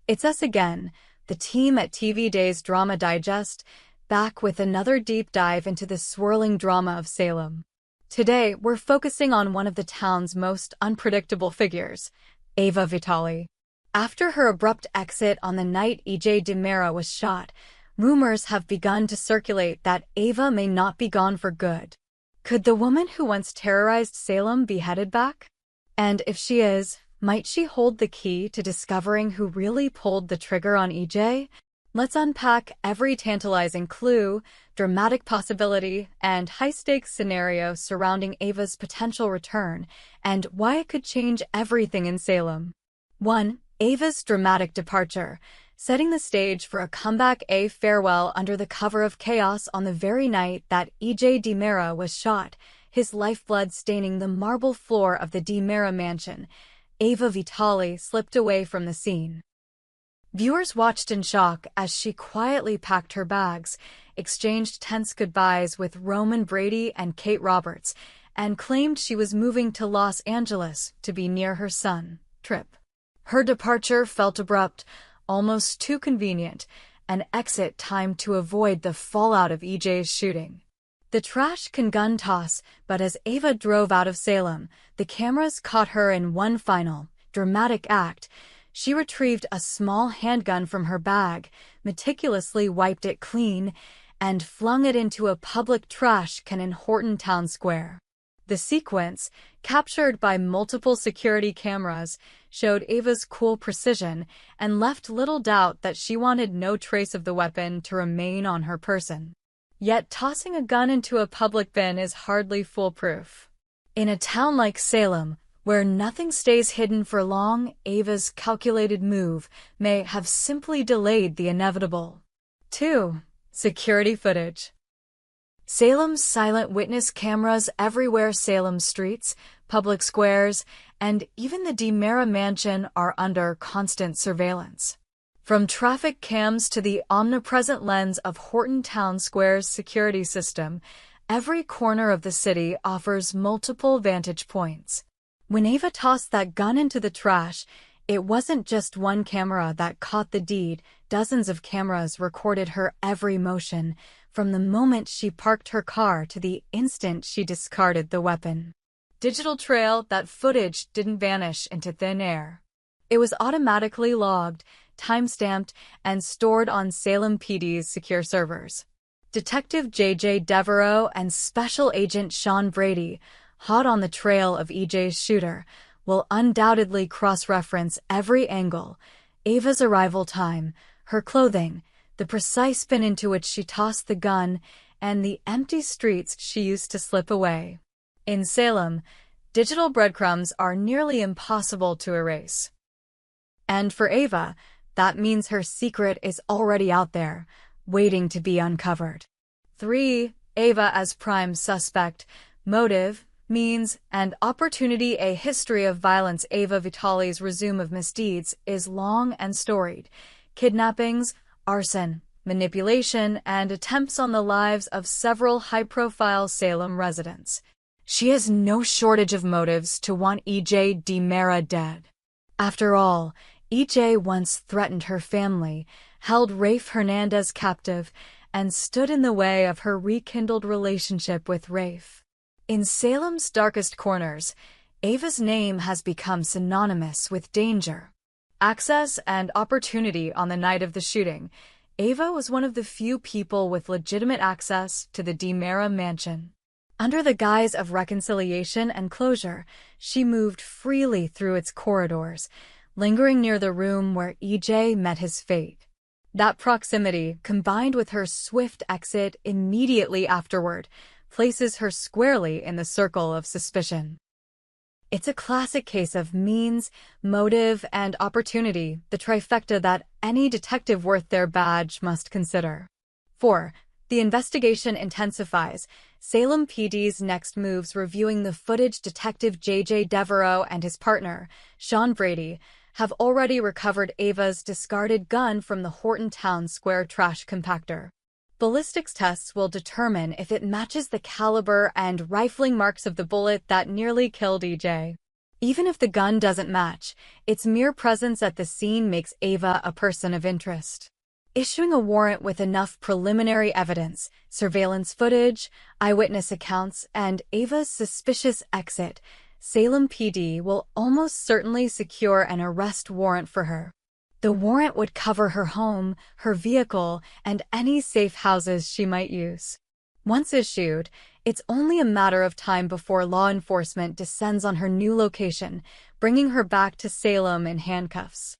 It's us again, the team at TV Day's Drama Digest, back with another deep dive into the swirling drama of Salem. Today, we're focusing on one of the town's most unpredictable figures, Ava Vitali. After her abrupt exit on the night E.J. DiMera was shot, rumors have begun to circulate that Ava may not be gone for good. Could the woman who once terrorized Salem be headed back? And if she is, might she hold the key to discovering who really pulled the trigger on E.J.? Let's unpack every tantalizing clue, dramatic possibility, and high-stakes scenario surrounding Ava's potential return, and why it could change everything in Salem. 1. Ava's dramatic departure, setting the stage for a comeback. A farewell under the cover of chaos on the very night that E.J. DiMera was shot, his lifeblood staining the marble floor of the DiMera mansion. Ava Vitali slipped away from the scene. Viewers watched in shock as she quietly packed her bags, exchanged tense goodbyes with Roman Brady and Kate Roberts, and claimed she was moving to Los Angeles to be near her son, Trip. Her departure felt abrupt, almost too convenient, an exit timed to avoid the fallout of EJ's shooting. The trash can gun toss, but as Ava drove out of Salem, the cameras caught her in one final, dramatic act. She retrieved a small handgun from her bag, meticulously wiped it clean, and flung it into a public trash can in Horton Town Square. The sequence, captured by multiple security cameras, showed Ava's cool precision and left little doubt that she wanted no trace of the weapon to remain on her person. Yet tossing a gun into a public bin is hardly foolproof. In a town like Salem, where nothing stays hidden for long, Ava's calculated move may have simply delayed the inevitable. 2. Security footage. Salem's silent witness cameras everywhere. Salem streets, public squares, and even the DiMera mansion are under constant surveillance. From traffic cams to the omnipresent lens of Horton Town Square's security system, every corner of the city offers multiple vantage points. When Ava tossed that gun into the trash, it wasn't just one camera that caught the deed. Dozens of cameras recorded her every motion, from the moment she parked her car to the instant she discarded the weapon. Digital trail. That footage didn't vanish into thin air. It was automatically logged, time-stamped, and stored on Salem PD's secure servers. Detective J.J. Devereaux and Special Agent Sean Brady, hot on the trail of EJ's shooter, will undoubtedly cross-reference every angle: Ava's arrival time, her clothing, the precise bin into which she tossed the gun, and the empty streets she used to slip away. In Salem, digital breadcrumbs are nearly impossible to erase. And for Ava, that means her secret is already out there, waiting to be uncovered. 3. Ava as prime suspect. Motive, means, and opportunity. A history of violence. Ava Vitali's resume of misdeeds is long and storied. Kidnappings, arson, manipulation, and attempts on the lives of several high-profile Salem residents. She has no shortage of motives to want E.J. DiMera dead. After all, E.J. once threatened her family, held Rafe Hernandez captive, and stood in the way of her rekindled relationship with Rafe. In Salem's darkest corners, Ava's name has become synonymous with danger, access, and opportunity. On the night of the shooting, Ava was one of the few people with legitimate access to the DiMera mansion. Under the guise of reconciliation and closure, she moved freely through its corridors, lingering near the room where E.J. met his fate. That proximity, combined with her swift exit immediately afterward, places her squarely in the circle of suspicion. It's a classic case of means, motive, and opportunity, the trifecta that any detective worth their badge must consider. 4. The investigation intensifies. Salem PD's next moves. Reviewing the footage. Detective J.J. Devereaux and his partner, Sean Brady, have already recovered Ava's discarded gun from the Horton Town Square trash compactor. Ballistics tests will determine if it matches the caliber and rifling marks of the bullet that nearly killed E.J. Even if the gun doesn't match, its mere presence at the scene makes Ava a person of interest. Issuing a warrant with enough preliminary evidence, surveillance footage, eyewitness accounts, and Ava's suspicious exit, Salem PD will almost certainly secure an arrest warrant for her. The warrant would cover her home, her vehicle, and any safe houses she might use. Once issued, it's only a matter of time before law enforcement descends on her new location, bringing her back to Salem in handcuffs.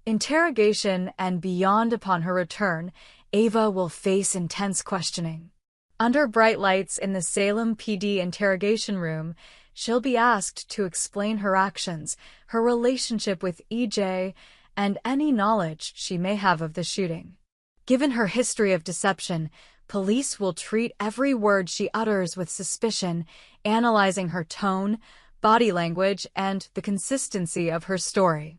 Interrogation and beyond. Upon her return, Ava will face intense questioning. Under bright lights in the Salem PD interrogation room, she'll be asked to explain her actions, her relationship with EJ, and any knowledge she may have of the shooting. Given her history of deception, police will treat every word she utters with suspicion, analyzing her tone, body language, and the consistency of her story.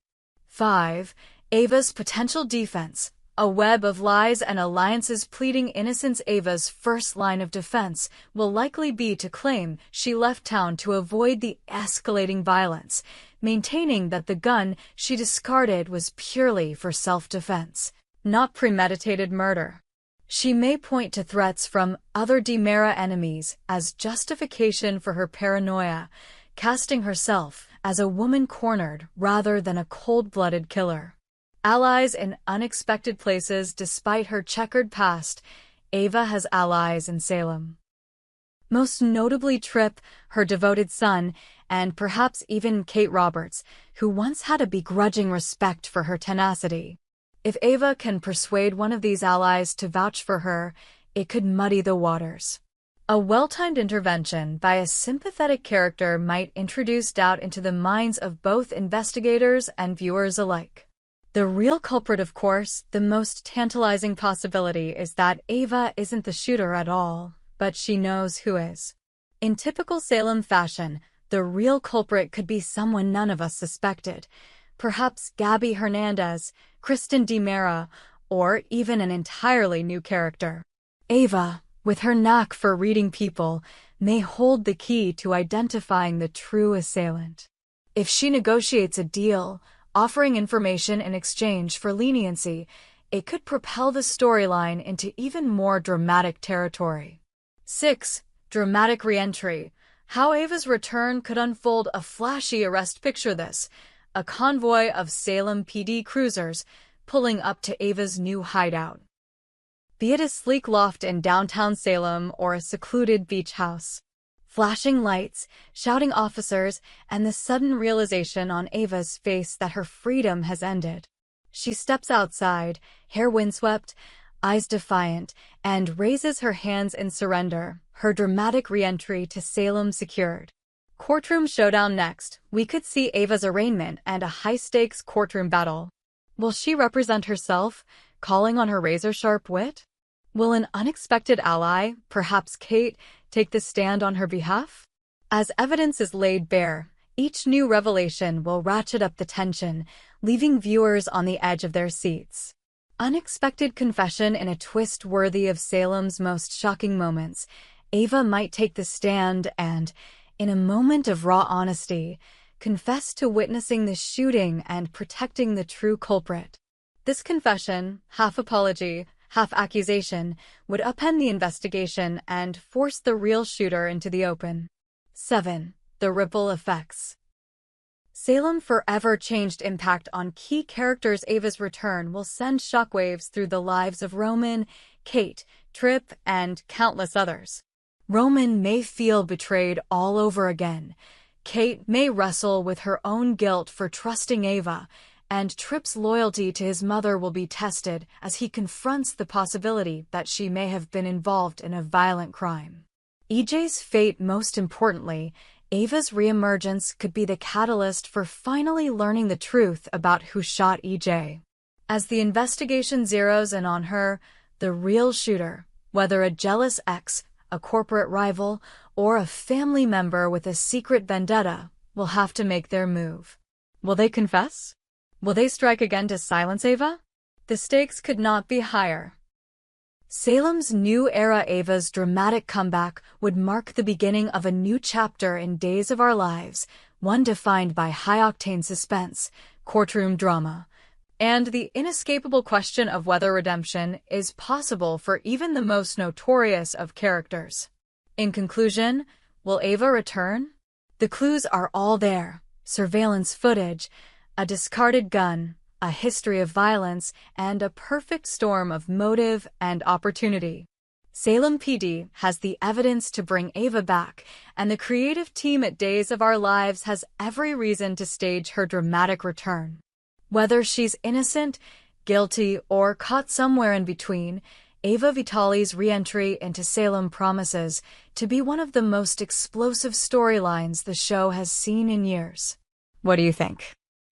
5. Ava's potential defense. A web of lies and alliances pleading innocence. Ava's first line of defense will likely be to claim she left town to avoid the escalating violence, maintaining that the gun she discarded was purely for self-defense, not premeditated murder. She may point to threats from other DiMera enemies as justification for her paranoia, casting herself as a woman cornered rather than a cold-blooded killer. Allies in unexpected places. Despite her checkered past, Ava has allies in Salem. Most notably Tripp, her devoted son, and perhaps even Kate Roberts, who once had a begrudging respect for her tenacity. If Ava can persuade one of these allies to vouch for her, it could muddy the waters. A well-timed intervention by a sympathetic character might introduce doubt into the minds of both investigators and viewers alike. The real culprit, of course, the most tantalizing possibility is that Ava isn't the shooter at all, but she knows who is. In typical Salem fashion, the real culprit could be someone none of us suspected. Perhaps Gabby Hernandez, Kristen DiMera, or even an entirely new character. Ava, with her knack for reading people, may hold the key to identifying the true assailant. If she negotiates a deal, offering information in exchange for leniency, it could propel the storyline into even more dramatic territory. 6. Dramatic re-entry. How Ava's return could unfold. A flashy arrest. Picture this: a convoy of Salem PD cruisers pulling up to Ava's new hideout. Be it a sleek loft in downtown Salem or a secluded beach house. Flashing lights, shouting officers, and the sudden realization on Ava's face that her freedom has ended. She steps outside, hair windswept, eyes defiant, and raises her hands in surrender, her dramatic re-entry to Salem secured. Courtroom showdown. Next, we could see Ava's arraignment and a high-stakes courtroom battle. Will she represent herself, calling on her razor-sharp wit? Will an unexpected ally, perhaps Kate, take the stand on her behalf? As evidence is laid bare, each new revelation will ratchet up the tension, leaving viewers on the edge of their seats. Unexpected confession in a twist worthy of Salem's most shocking moments. Ava might take the stand and, in a moment of raw honesty, confess to witnessing the shooting and protecting the true culprit. This confession, half apology, half accusation, would upend the investigation and force the real shooter into the open. 7. The ripple effects. Salem forever changed impact on key characters. Ava's return will send shockwaves through the lives of Roman, Kate, Tripp, and countless others. Roman may feel betrayed all over again. Kate may wrestle with her own guilt for trusting Ava, and Tripp's loyalty to his mother will be tested as he confronts the possibility that she may have been involved in a violent crime. EJ's fate. Most importantly, Ava's reemergence could be the catalyst for finally learning the truth about who shot EJ. As the investigation zeroes in on her, the real shooter, whether a jealous ex, a corporate rival, or a family member with a secret vendetta, will have to make their move. Will they confess? Will they strike again to silence Ava? The stakes could not be higher. Salem's new era. Ava's dramatic comeback would mark the beginning of a new chapter in Days of Our Lives, one defined by high-octane suspense, courtroom drama, and the inescapable question of whether redemption is possible for even the most notorious of characters. In conclusion, will Ava return? The clues are all there: surveillance footage, a discarded gun, a history of violence, and a perfect storm of motive and opportunity. Salem PD has the evidence to bring Ava back, and the creative team at Days of Our Lives has every reason to stage her dramatic return. Whether she's innocent, guilty, or caught somewhere in between, Ava Vitali's re-entry into Salem promises to be one of the most explosive storylines the show has seen in years. What do you think?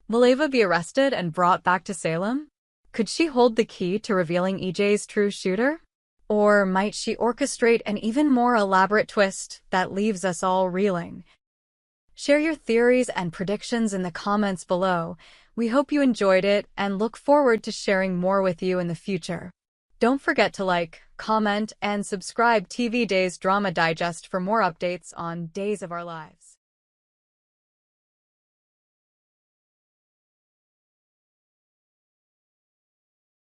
Will Ava be arrested and brought back to Salem? Could she hold the key to revealing EJ's true shooter? Or might she orchestrate an even more elaborate twist that leaves us all reeling? Share your theories and predictions in the comments below. We hope you enjoyed it and look forward to sharing more with you in the future. Don't forget to like, comment, and subscribe TV Days Drama Digest for more updates on Days of Our Lives.